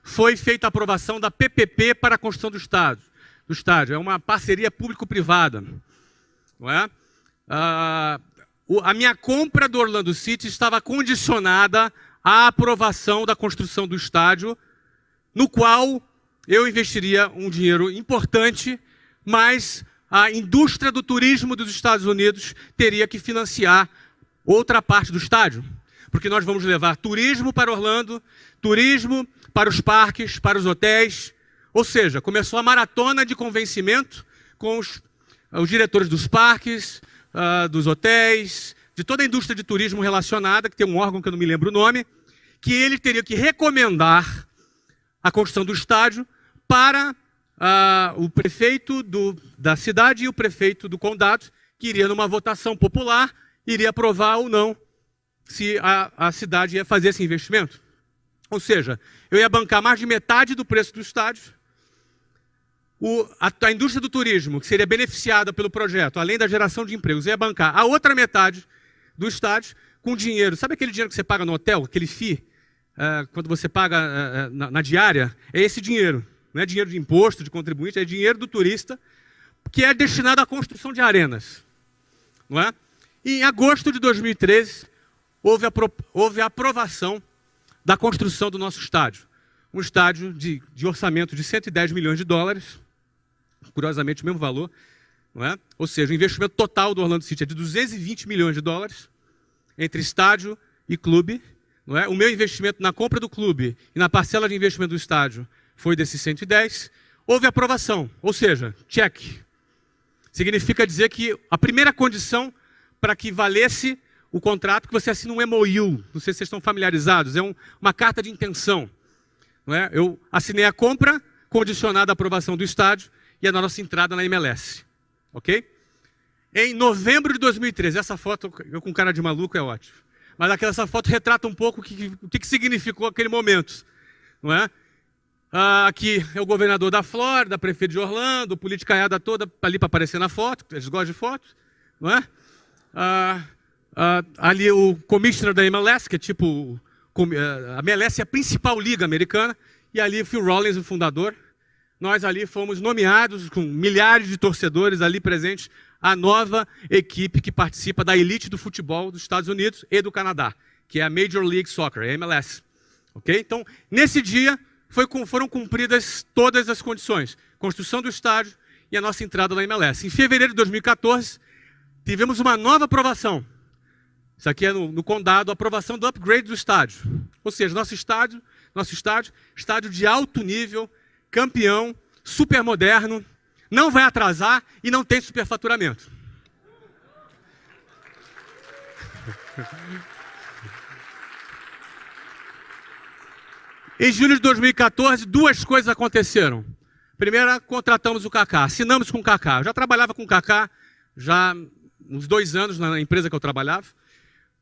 foi feita a aprovação da PPP para a construção do estádio. É uma parceria público-privada. Não é? A minha compra do Orlando City estava condicionada à aprovação da construção do estádio, no qual eu investiria um dinheiro importante, mas a indústria do turismo dos Estados Unidos teria que financiar outra parte do estádio. Porque nós vamos levar turismo para Orlando, turismo para os parques, para os hotéis. Ou seja, começou a maratona de convencimento com os diretores dos parques, dos hotéis, de toda a indústria de turismo relacionada, que tem um órgão que eu não me lembro o nome, que ele teria que recomendar a construção do estádio para o prefeito da cidade e o prefeito do condado, que iria numa votação popular, iria aprovar ou não se a cidade ia fazer esse investimento. Ou seja, eu ia bancar mais de metade do preço do estádio. A indústria do turismo, que seria beneficiada pelo projeto, além da geração de empregos, ia bancar a outra metade do estádio com dinheiro. Sabe aquele dinheiro que você paga no hotel, aquele FII, quando você paga na diária? É esse dinheiro. Não é dinheiro de imposto, de contribuinte, é dinheiro do turista, que é destinado à construção de arenas. Não é? E em agosto de 2013, houve a aprovação da construção do nosso estádio. Um estádio de orçamento de 110 milhões de dólares, curiosamente o mesmo valor, não é? Ou seja, o investimento total do Orlando City é de 220 milhões de dólares, entre estádio e clube. Não é? O meu investimento na compra do clube e na parcela de investimento do estádio foi desses 110. Houve aprovação, ou seja, check. Significa dizer que a primeira condição para que valesse o contrato, que você assina um MOU, não sei se vocês estão familiarizados, é uma carta de intenção. Não é? Eu assinei a compra, condicionada à aprovação do estádio e a nossa entrada na MLS. Ok? Em novembro de 2013, essa foto, eu com cara de maluco, é ótimo. Mas essa foto retrata um pouco o que significou aquele momento. Não é? Aqui é o governador da Flórida, prefeito de Orlando, politicaiada toda ali para aparecer na foto, eles gostam de foto. Não é? Ali o commissioner da MLS, que é tipo... A MLS é a principal liga americana, e ali Phil Rollins, o fundador. Nós ali fomos nomeados, com milhares de torcedores ali presentes, a nova equipe que participa da elite do futebol dos Estados Unidos e do Canadá, que é a Major League Soccer, a MLS. Okay? Então, nesse dia, foram cumpridas todas as condições. Construção do estádio e a nossa entrada na MLS. Em fevereiro de 2014, tivemos uma nova aprovação. Isso aqui é no condado, a aprovação do upgrade do estádio. Ou seja, nosso estádio, estádio de alto nível, campeão, super moderno, não vai atrasar e não tem superfaturamento. Em julho de 2014, duas coisas aconteceram. Primeira, contratamos o Kaká, assinamos com o Kaká. Eu já trabalhava com o Kaká já uns 2 anos na empresa que eu trabalhava.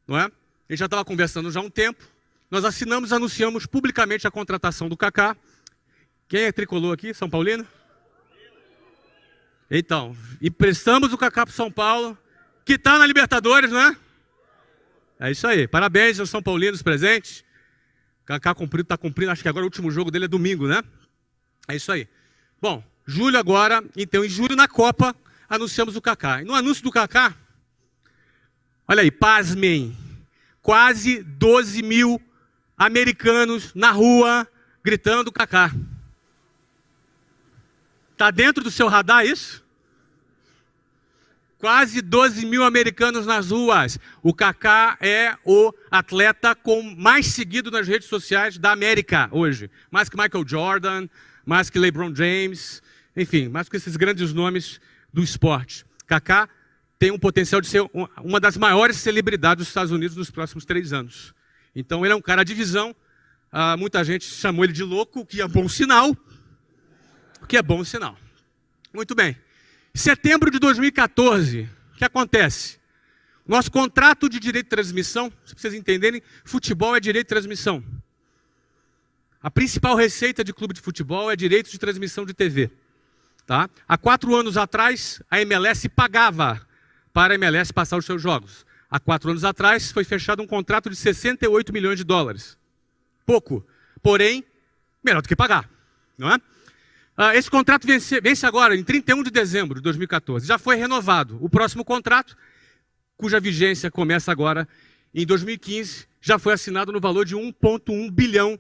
Não é? Ele já estava conversando já há um tempo. Nós assinamos, anunciamos publicamente a contratação do Kaká. Quem é tricolor aqui? São Paulino? Então, emprestamos o Kaká para o São Paulo, que está na Libertadores, não é? É isso aí. Parabéns aos São Paulinos presentes. O Kaká está cumprindo, acho que agora o último jogo dele é domingo, né? É isso aí. Bom, julho agora, então em julho na Copa, anunciamos o Kaká. E no anúncio do Kaká, olha aí, pasmem, quase 12 mil americanos na rua gritando Kaká. Está dentro do seu radar isso? Quase 12 mil americanos nas ruas. O Kaká é o atleta mais seguido nas redes sociais da América hoje. Mais que Michael Jordan, mais que LeBron James, enfim, mais que esses grandes nomes do esporte. Kaká tem um potencial de ser uma das maiores celebridades dos Estados Unidos nos próximos 3 anos. Então ele é um cara de visão. Muita gente chamou ele de louco, o que é bom sinal. O que é bom sinal. Muito bem. Setembro de 2014, o que acontece? Nosso contrato de direito de transmissão, se vocês entenderem, futebol é direito de transmissão. A principal receita de clube de futebol é direito de transmissão de TV. Tá? Há 4 anos atrás, a MLS pagava para a MLS passar os seus jogos. Há 4 anos atrás, foi fechado um contrato de 68 milhões de dólares. Pouco, porém, melhor do que pagar. Não é? Esse contrato vence agora, em 31 de dezembro de 2014. Já foi renovado. O próximo contrato, cuja vigência começa agora em 2015, já foi assinado no valor de 1,1 bilhão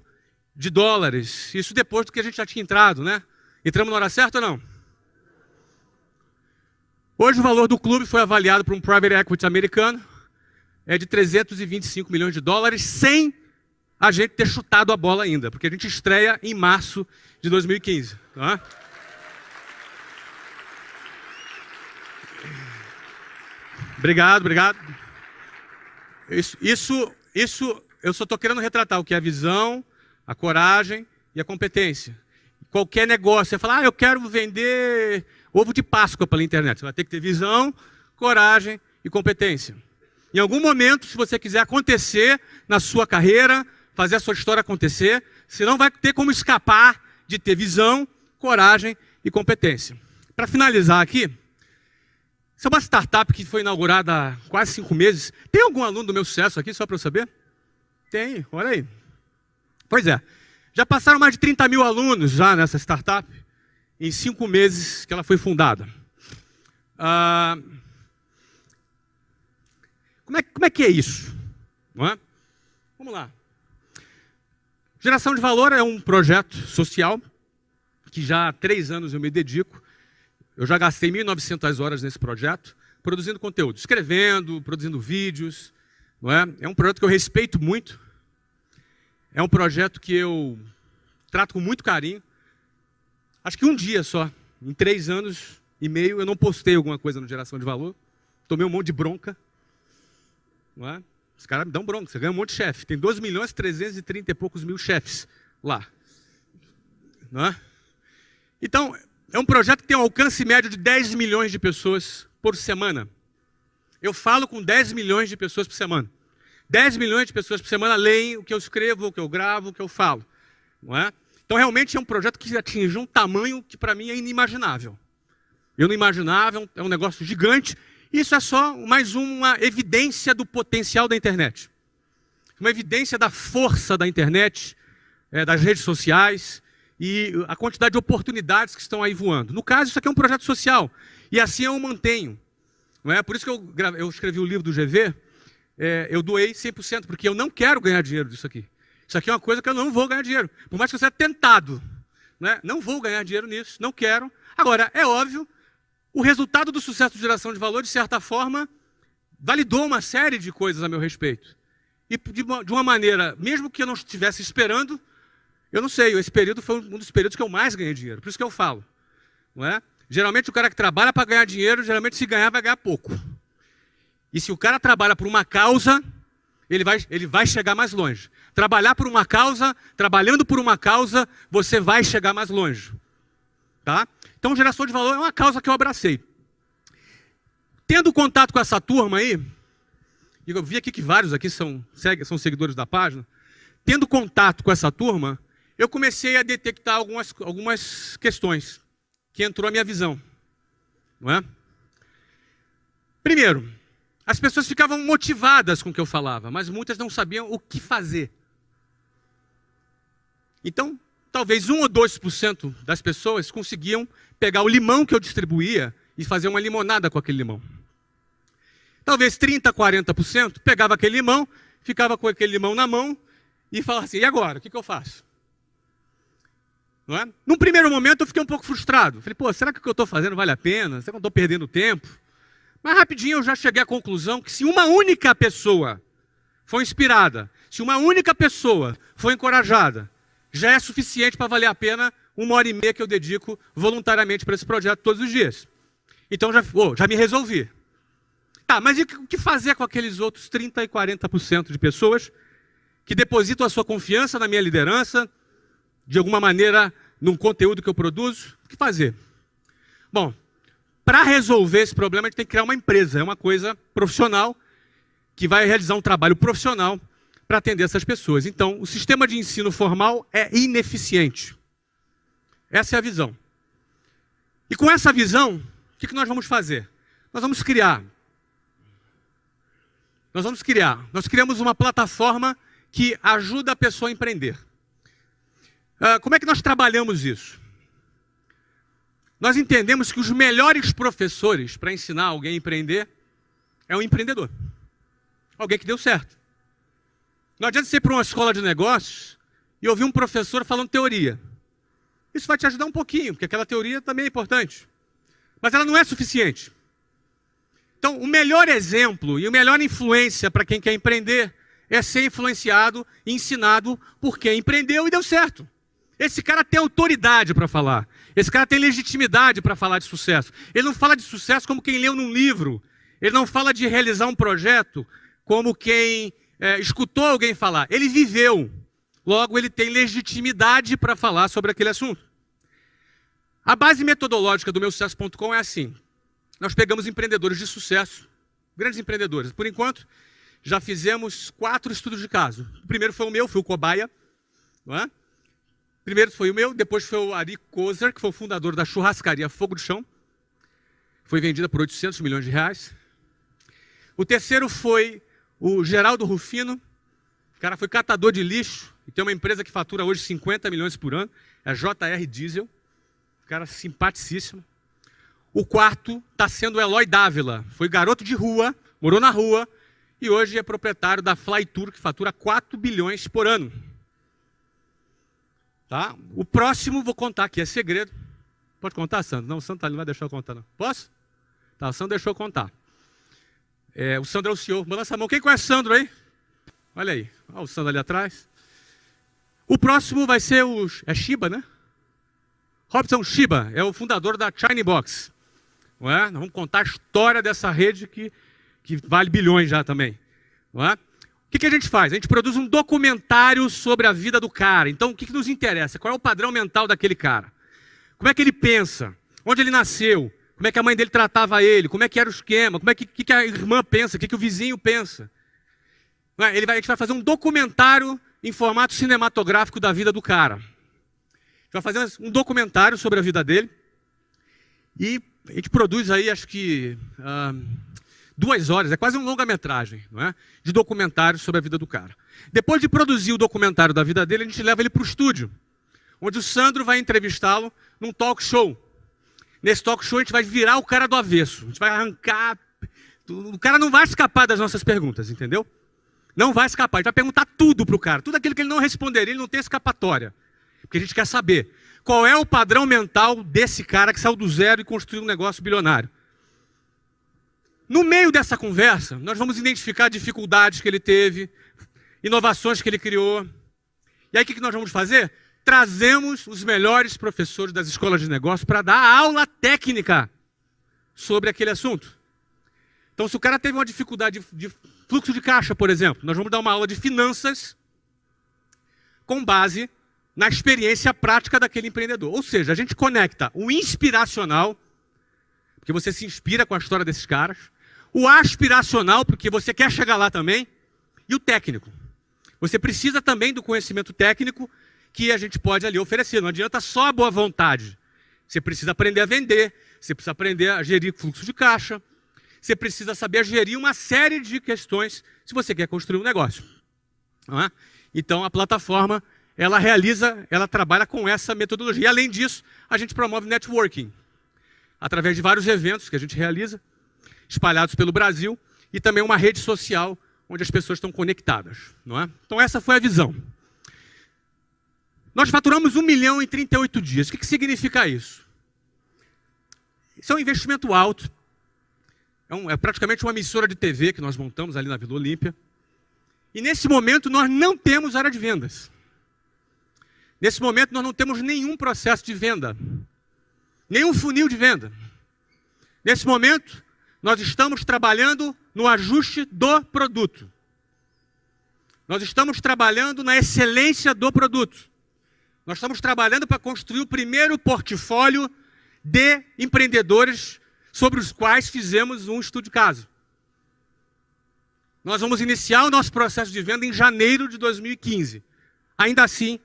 de dólares. Isso depois do que a gente já tinha entrado, né? Entramos na hora certa ou não? Hoje o valor do clube foi avaliado por um private equity americano, é de 325 milhões de dólares, sem a gente ter chutado a bola ainda, porque a gente estreia em março de 2015. Tá? Obrigado. Isso eu só estou querendo retratar o que é a visão, a coragem e a competência. Qualquer negócio, você fala, eu quero vender ovo de Páscoa pela internet. Você vai ter que ter visão, coragem e competência. Em algum momento, se você quiser acontecer na sua carreira, fazer a sua história acontecer, você não vai ter como escapar de ter visão, coragem e competência. Para finalizar aqui, essa é uma startup que foi inaugurada há quase 5 meses. Tem algum aluno do meu sucesso aqui, só para eu saber? Tem, olha aí. Pois é, já passaram mais de 30 mil alunos já nessa startup, em 5 meses que ela foi fundada. Como é que é isso? Não é? Vamos lá. Geração de Valor é um projeto social que já há 3 anos eu me dedico. Eu já gastei 1.900 horas nesse projeto, produzindo conteúdo, escrevendo, produzindo vídeos. Não é? É um projeto que eu respeito muito. É um projeto que eu trato com muito carinho. Acho que um dia só, em 3 anos e meio, eu não postei alguma coisa no Geração de Valor. Tomei um monte de bronca. Não é? Os caras me dão bronca, você ganha um monte de chefe. Tem 2.330 e poucos mil chefes lá. Não é? Então, é um projeto que tem um alcance médio de 10 milhões de pessoas por semana. Eu falo com 10 milhões de pessoas por semana. 10 milhões de pessoas por semana leem o que eu escrevo, o que eu gravo, o que eu falo. Não é? Então, realmente é um projeto que atinge um tamanho que para mim é inimaginável. Eu não imaginava, é um negócio gigante. Isso é só mais uma evidência do potencial da internet. Uma evidência da força da internet, das redes sociais e a quantidade de oportunidades que estão aí voando. No caso, isso aqui é um projeto social. E assim eu o mantenho. Não é? Por isso que eu escrevi o livro do GV, eu doei 100%, porque eu não quero ganhar dinheiro disso aqui. Isso aqui é uma coisa que eu não vou ganhar dinheiro. Por mais que eu seja tentado. Né? Não vou ganhar dinheiro nisso, não quero. Agora, é óbvio, o resultado do sucesso de Geração de Valor, de certa forma, validou uma série de coisas a meu respeito. E de uma maneira, mesmo que eu não estivesse esperando, eu não sei, esse período foi um dos períodos que eu mais ganhei dinheiro. Por isso que eu falo. Não é? Geralmente o cara que trabalha para ganhar dinheiro, geralmente se ganhar, vai ganhar pouco. E se o cara trabalha por uma causa, ele vai chegar mais longe. Trabalhar por uma causa, trabalhando por uma causa, você vai chegar mais longe. Tá? Então, Geração de Valor é uma causa que eu abracei. Tendo contato com essa turma aí, e eu vi aqui que vários aqui são seguidores da página, tendo contato com essa turma, eu comecei a detectar algumas questões que entrou a minha visão. Não é? Primeiro, as pessoas ficavam motivadas com o que eu falava, mas muitas não sabiam o que fazer. Então, talvez 1 ou 2% das pessoas conseguiam pegar o limão que eu distribuía e fazer uma limonada com aquele limão. Talvez 30%, 40% pegava aquele limão, ficava com aquele limão na mão e falava assim, e agora? O que eu faço? Não é? Num primeiro momento eu fiquei um pouco frustrado. Falei, pô, será que o que eu estou fazendo vale a pena? Será que eu estou perdendo tempo? Mas rapidinho eu já cheguei à conclusão que se uma única pessoa for inspirada, se uma única pessoa for encorajada, já é suficiente para valer a pena 1h30 que eu dedico voluntariamente para esse projeto todos os dias. Então já me resolvi. Tá, mas e o que fazer com aqueles outros 30% e 40% de pessoas que depositam a sua confiança na minha liderança, de alguma maneira, num conteúdo que eu produzo? O que fazer? Bom, para resolver esse problema, a gente tem que criar uma empresa, é uma coisa profissional, que vai realizar um trabalho profissional para atender essas pessoas. Então, o sistema de ensino formal é ineficiente. Essa é a visão. E com essa visão, o que nós vamos fazer? Nós criamos uma plataforma que ajuda a pessoa a empreender. Como é que nós trabalhamos isso? Nós entendemos que os melhores professores para ensinar alguém a empreender é um empreendedor. Alguém que deu certo. Não adianta você ir para uma escola de negócios e ouvir um professor falando teoria. Isso vai te ajudar um pouquinho, porque aquela teoria também é importante. Mas ela não é suficiente. Então, o melhor exemplo e a melhor influência para quem quer empreender é ser influenciado e ensinado por quem empreendeu e deu certo. Esse cara tem autoridade para falar. Esse cara tem legitimidade para falar de sucesso. Ele não fala de sucesso como quem leu num livro. Ele não fala de realizar um projeto como quem escutou alguém falar. Ele viveu. Logo, ele tem legitimidade para falar sobre aquele assunto. A base metodológica do meusucesso.com é assim. nós pegamos empreendedores de sucesso, grandes empreendedores. Por enquanto, já fizemos 4 estudos de caso. O primeiro foi o meu, fui o cobaia. Não é? Primeiro foi o meu, depois foi o Ari Kozer, que foi o fundador da churrascaria Fogo do Chão. Foi vendida por 800 milhões de reais. O terceiro foi o Geraldo Rufino. O cara foi catador de lixo e tem uma empresa que fatura hoje 50 milhões por ano. É a JR Diesel. Um cara simpaticíssimo. O quarto está sendo o Eloy Dávila. Foi garoto de rua, morou na rua e hoje é proprietário da Flytour, que fatura 4 bilhões por ano. Tá? O próximo vou contar aqui, é segredo. Pode contar, Sandro? Não, o Sandro não vai deixar eu contar, não. Posso? Tá, o Sandro deixou eu contar. O Sandro é o CEO. Balança a mão. Quem conhece o Sandro aí? Olha aí. Olha o Sandro ali atrás. O próximo vai ser o... É Shiba, né? Robson Shiba é o fundador da China Box. Não é? Nós vamos contar a história dessa rede que vale bilhões já também. Não é? O que a gente faz? A gente produz um documentário sobre a vida do cara. Então, o que nos interessa? Qual é o padrão mental daquele cara? Como é que ele pensa? Onde ele nasceu? Como é que a mãe dele tratava ele? Como é que era o esquema? Como é que a irmã pensa? O que o vizinho pensa? A gente vai fazer um documentário em formato cinematográfico da vida do cara. A gente vai fazer um documentário sobre a vida dele. E a gente produz aí, acho que, 2 horas, é quase um longa-metragem, não é? De documentário sobre a vida do cara. Depois de produzir o documentário da vida dele, a gente leva ele para o estúdio, onde o Sandro vai entrevistá-lo num talk show. Nesse talk show a gente vai virar o cara do avesso. A gente vai arrancar... O cara não vai escapar das nossas perguntas, entendeu? Não vai escapar. A gente vai perguntar tudo para o cara. Tudo aquilo que ele não responderia, ele não tem escapatória. Porque a gente quer saber qual é o padrão mental desse cara que saiu do zero e construiu um negócio bilionário. No meio dessa conversa, nós vamos identificar dificuldades que ele teve, inovações que ele criou. E aí o que nós vamos fazer? Trazemos os melhores professores das escolas de negócio para dar aula técnica sobre aquele assunto. Então, se o cara teve uma dificuldade de fluxo de caixa, por exemplo, nós vamos dar uma aula de finanças com base na experiência prática daquele empreendedor. Ou seja, a gente conecta o inspiracional, porque você se inspira com a história desses caras, o aspiracional, porque você quer chegar lá também, e o técnico. Você precisa também do conhecimento técnico que a gente pode ali oferecer. Não adianta só a boa vontade. Você precisa aprender a vender, você precisa aprender a gerir fluxo de caixa, você precisa saber gerir uma série de questões se você quer construir um negócio. Não é? Então, a plataforma, ela trabalha com essa metodologia. E, além disso, a gente promove networking, através de vários eventos que a gente realiza, espalhados pelo Brasil, e também uma rede social onde as pessoas estão conectadas. Não é? Então, essa foi a visão. Nós faturamos 1 milhão em 38 dias. O que significa isso? Isso é um investimento alto. É praticamente uma emissora de TV que nós montamos ali na Vila Olímpia. E nesse momento nós não temos área de vendas. Nesse momento nós não temos nenhum processo de venda. Nenhum funil de venda. Nesse momento nós estamos trabalhando no ajuste do produto. Nós estamos trabalhando na excelência do produto. Nós estamos trabalhando para construir o primeiro portfólio de empreendedores sobre os quais fizemos um estudo de caso. Nós vamos iniciar o nosso processo de venda em janeiro de 2015. Ainda assim,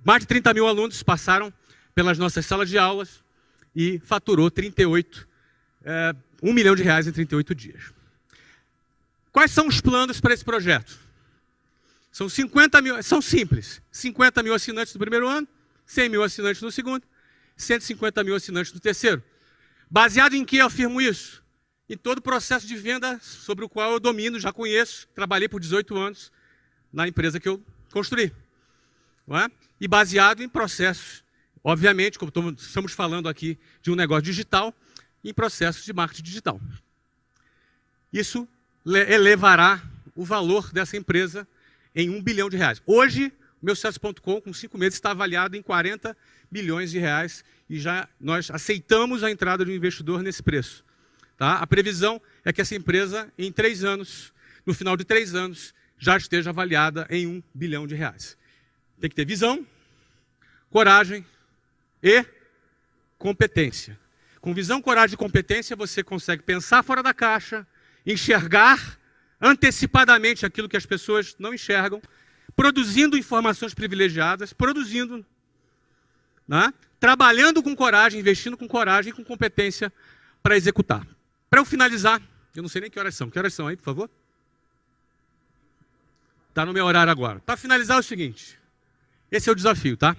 mais de 30 mil alunos passaram pelas nossas salas de aulas e faturou 1 milhão de reais em 38 dias. Quais são os planos para esse projeto? São 50 mil, são simples. 50 mil assinantes no primeiro ano, 100 mil assinantes no segundo, 150 mil assinantes no terceiro. Baseado em que eu afirmo isso? Em todo o processo de venda sobre o qual eu domino, já conheço, trabalhei por 18 anos na empresa que eu construí. Não é? E baseado em processos, obviamente, como estamos falando aqui de um negócio digital, em processos de marketing digital. Isso elevará o valor dessa empresa em 1 bilhão de reais. Hoje, o meu sucesso.com, com 5 meses, está avaliado em 40 bilhões de reais e já nós aceitamos a entrada de um investidor nesse preço. Tá? A previsão é que essa empresa, em 3 anos, no final de 3 anos, já esteja avaliada em 1 bilhão de reais. Tem que ter visão, coragem e competência. Com visão, coragem e competência, você consegue pensar fora da caixa, enxergar antecipadamente aquilo que as pessoas não enxergam, produzindo informações privilegiadas, né? Trabalhando com coragem, investindo com coragem e com competência para executar. Para eu finalizar, eu não sei nem que horas são. Que horas são aí, por favor? Está no meu horário agora. Para finalizar é o seguinte, esse é o desafio, tá?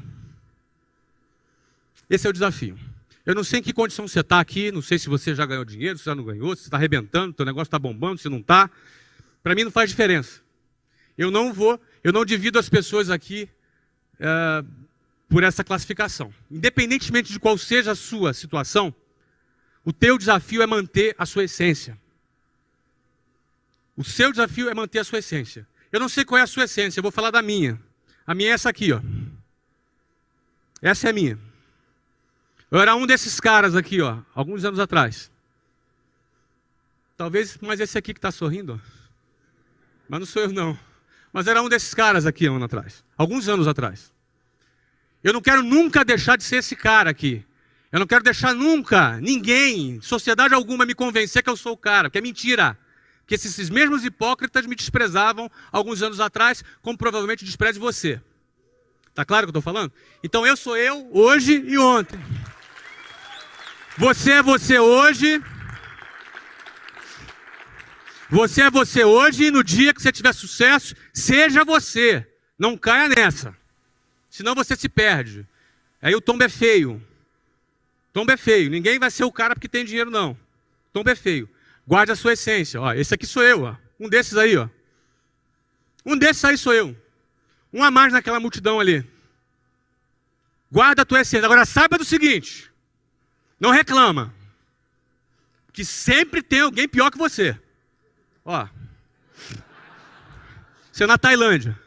Esse é o desafio. Eu não sei em que condição você está aqui, não sei se você já ganhou dinheiro, se já não ganhou, se está arrebentando, se o negócio está bombando, se não está. Para mim não faz diferença. Eu não divido as pessoas aqui por essa classificação. Independentemente de qual seja a sua situação, o teu desafio é manter a sua essência. O seu desafio é manter a sua essência. Eu não sei qual é a sua essência, eu vou falar da minha. A minha é essa aqui, ó. Essa é a minha. Eu era um desses caras aqui, ó, alguns anos atrás. Talvez, mas esse aqui que está sorrindo, ó. Mas não sou eu, não. Mas era um desses caras aqui, um ano atrás. Alguns anos atrás. Eu não quero nunca deixar de ser esse cara aqui. Eu não quero deixar nunca, ninguém, sociedade alguma, me convencer que eu sou o cara, porque é mentira. Que esses mesmos hipócritas me desprezavam alguns anos atrás, como provavelmente despreze você. Tá claro o que eu estou falando? Então eu sou eu, hoje e ontem. Você é você hoje. Você é você hoje e no dia que você tiver sucesso, seja você. Não caia nessa. Senão você se perde. Aí o tombo é feio. Tombo é feio. Ninguém vai ser o cara porque tem dinheiro, não. Tombo é feio. Guarde a sua essência. Ó, esse aqui sou eu. Ó. Um desses aí. Ó. Um desses aí sou eu. Um a mais naquela multidão ali. Guarda a tua essência. Agora saiba do seguinte. Não reclama. Que sempre tem alguém pior que você. Ó. Você é na Tailândia.